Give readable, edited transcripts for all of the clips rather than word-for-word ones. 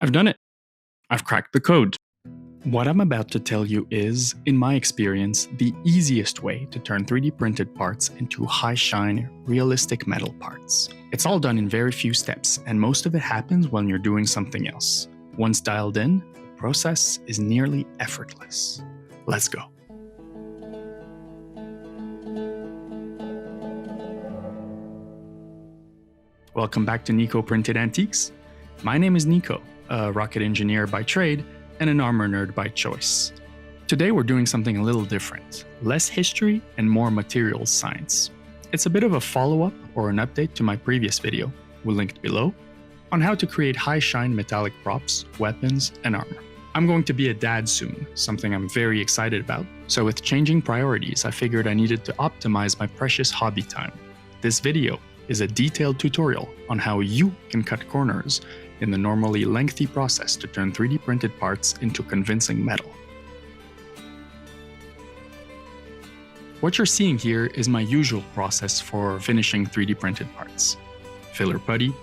I've done it. I've cracked the code. What I'm about to tell you is, in my experience, the easiest way to turn 3D printed parts into high-shine, realistic metal parts. It's all done in very few steps, and most of it happens when you're doing something else. Once dialed in, the process is nearly effortless. Let's go. Welcome back to Nico Printed Antiques. My name is Nico, a rocket engineer by trade and an armor nerd by choice. Today we're doing something a little different, less history and more materials science. It's a bit of a follow-up or an update to my previous video, we'll link it below, on how to create high-shine metallic props, weapons, and armor. I'm going to be a dad soon, something I'm very excited about, so with changing priorities I figured I needed to optimize my precious hobby time. This video is a detailed tutorial on how you can cut corners in the normally lengthy process to turn 3D printed parts into convincing metal. What you're seeing here is my usual process for finishing 3D printed parts. Filler putty,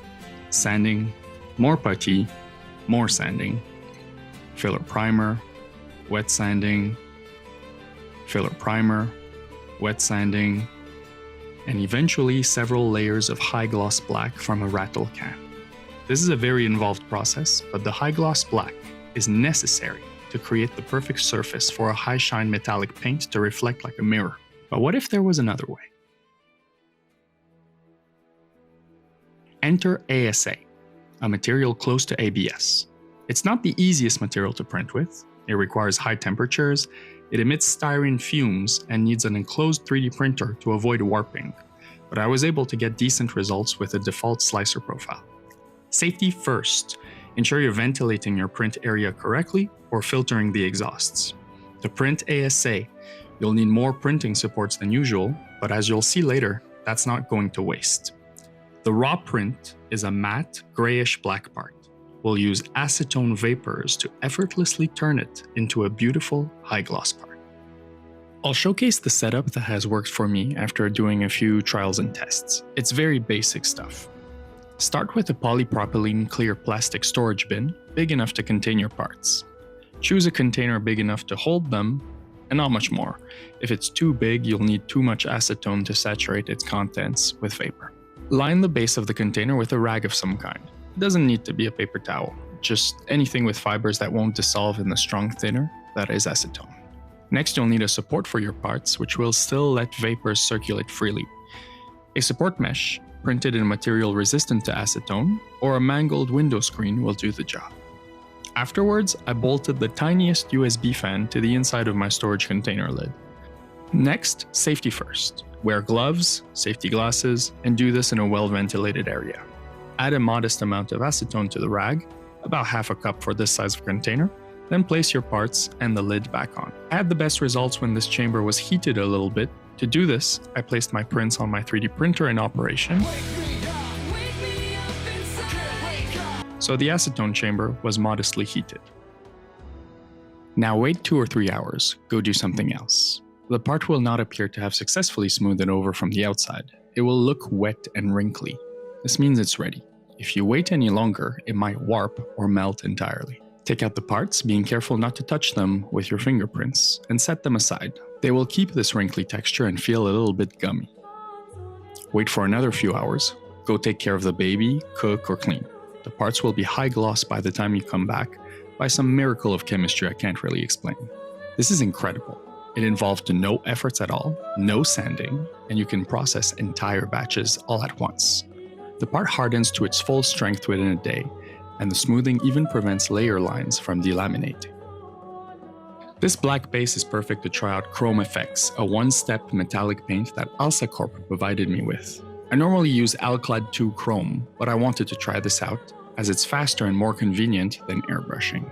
sanding, more putty, more sanding, filler primer, wet sanding, filler primer, wet sanding, and eventually several layers of high gloss black from a rattle can. This is a very involved process, but the high gloss black is necessary to create the perfect surface for a high shine metallic paint to reflect like a mirror. But what if there was another way? Enter ASA, a material close to ABS. It's not the easiest material to print with. It requires high temperatures, it emits styrene fumes, and needs an enclosed 3D printer to avoid warping. But I was able to get decent results with a default slicer profile. Safety first. Ensure you're ventilating your print area correctly or filtering the exhausts. To print ASA, you'll need more printing supports than usual, but as you'll see later, that's not going to waste. The raw print is a matte, grayish black part. We'll use acetone vapors to effortlessly turn it into a beautiful high gloss part. I'll showcase the setup that has worked for me after doing a few trials and tests. It's very basic stuff. Start with a polypropylene clear plastic storage bin, big enough to contain your parts. Choose a container big enough to hold them, and not much more. If it's too big, you'll need too much acetone to saturate its contents with vapor. Line the base of the container with a rag of some kind. It doesn't need to be a paper towel, just anything with fibers that won't dissolve in the strong thinner that is acetone. Next, you'll need a support for your parts, which will still let vapors circulate freely. A support mesh, printed in a material resistant to acetone, or a mangled window screen will do the job. Afterwards, I bolted the tiniest USB fan to the inside of my storage container lid. Next, safety first. Wear gloves, safety glasses, and do this in a well-ventilated area. Add a modest amount of acetone to the rag, about half a cup for this size of container, then place your parts and the lid back on. I had the best results when this chamber was heated a little bit. To do this, I placed my prints on my 3D printer in operation, so the acetone chamber was modestly heated. Now wait 2 or 3 hours, go do something else. The part will not appear to have successfully smoothed over from the outside. It will look wet and wrinkly. This means it's ready. If you wait any longer, it might warp or melt entirely. Take out the parts, being careful not to touch them with your fingerprints, and set them aside. They will keep this wrinkly texture and feel a little bit gummy. Wait for another few hours. Go take care of the baby, cook, or clean. The parts will be high gloss by the time you come back, by some miracle of chemistry I can't really explain. This is incredible. It involved no efforts at all, no sanding, and you can process entire batches all at once. The part hardens to its full strength within a day, and the smoothing even prevents layer lines from delaminating. This black base is perfect to try out Chrome Effects, a one-step metallic paint that Alsa Corp provided me with. I normally use Alclad 2 Chrome, but I wanted to try this out, as it's faster and more convenient than airbrushing.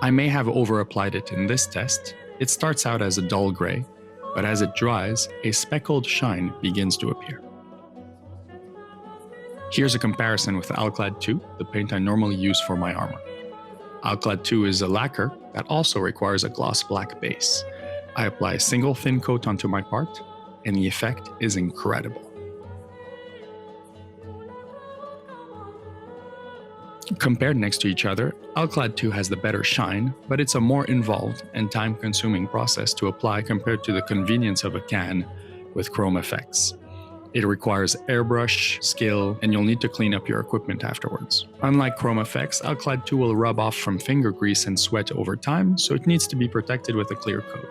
I may have over-applied it in this test. It starts out as a dull gray, but as it dries, a speckled shine begins to appear. Here's a comparison with Alclad 2, the paint I normally use for my armor. Alclad 2 is a lacquer that also requires a gloss black base. I apply a single thin coat onto my part, and the effect is incredible. Compared next to each other, Alclad 2 has the better shine, but it's a more involved and time-consuming process to apply compared to the convenience of a can with Chrome effects. It requires airbrush, skill, and you'll need to clean up your equipment afterwards. Unlike Chrome effects, Alclad 2 will rub off from finger grease and sweat over time, so it needs to be protected with a clear coat.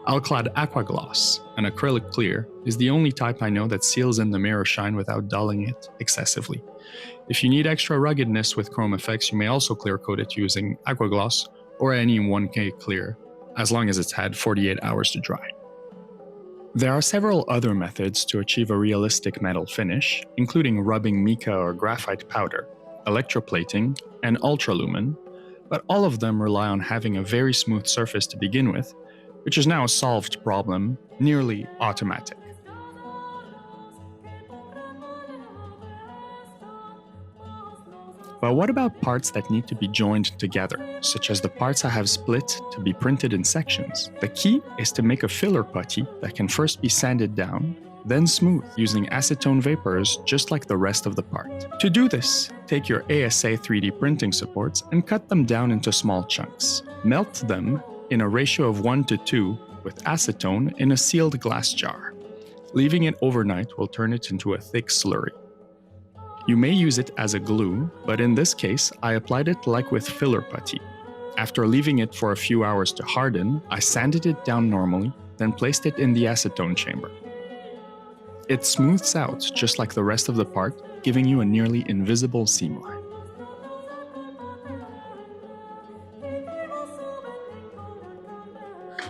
Alclad Aqua Gloss, an acrylic clear, is the only type I know that seals in the mirror shine without dulling it excessively. If you need extra ruggedness with Chrome effects, you may also clear coat it using Aqua Gloss or any 1K clear, as long as it's had 48 hours to dry. There are several other methods to achieve a realistic metal finish, including rubbing mica or graphite powder, electroplating, and ultralumen, but all of them rely on having a very smooth surface to begin with, which is now a solved problem, nearly automatic. But what about parts that need to be joined together, such as the parts I have split to be printed in sections? The key is to make a filler putty that can first be sanded down, then smooth, using acetone vapors just like the rest of the part. To do this, take your ASA 3D printing supports and cut them down into small chunks. Melt them in a ratio of 1:2 with acetone in a sealed glass jar. Leaving it overnight will turn it into a thick slurry. You may use it as a glue, but in this case, I applied it like with filler putty. After leaving it for a few hours to harden, I sanded it down normally, then placed it in the acetone chamber. It smooths out just like the rest of the part, giving you a nearly invisible seam line.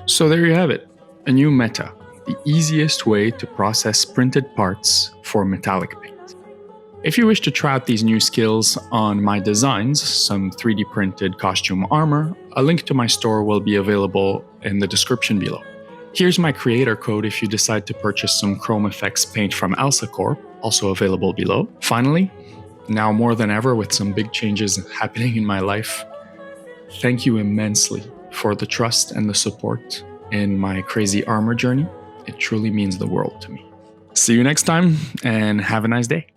So there you have it, a new meta, the easiest way to process printed parts for metallic paint. If you wish to try out these new skills on my designs, some 3D printed costume armor, a link to my store will be available in the description below. Here's my creator code if you decide to purchase some Chrome Effects paint from Alsa Corp, also available below. Finally, now more than ever with some big changes happening in my life, thank you immensely for the trust and the support in my crazy armor journey. It truly means the world to me. See you next time and have a nice day.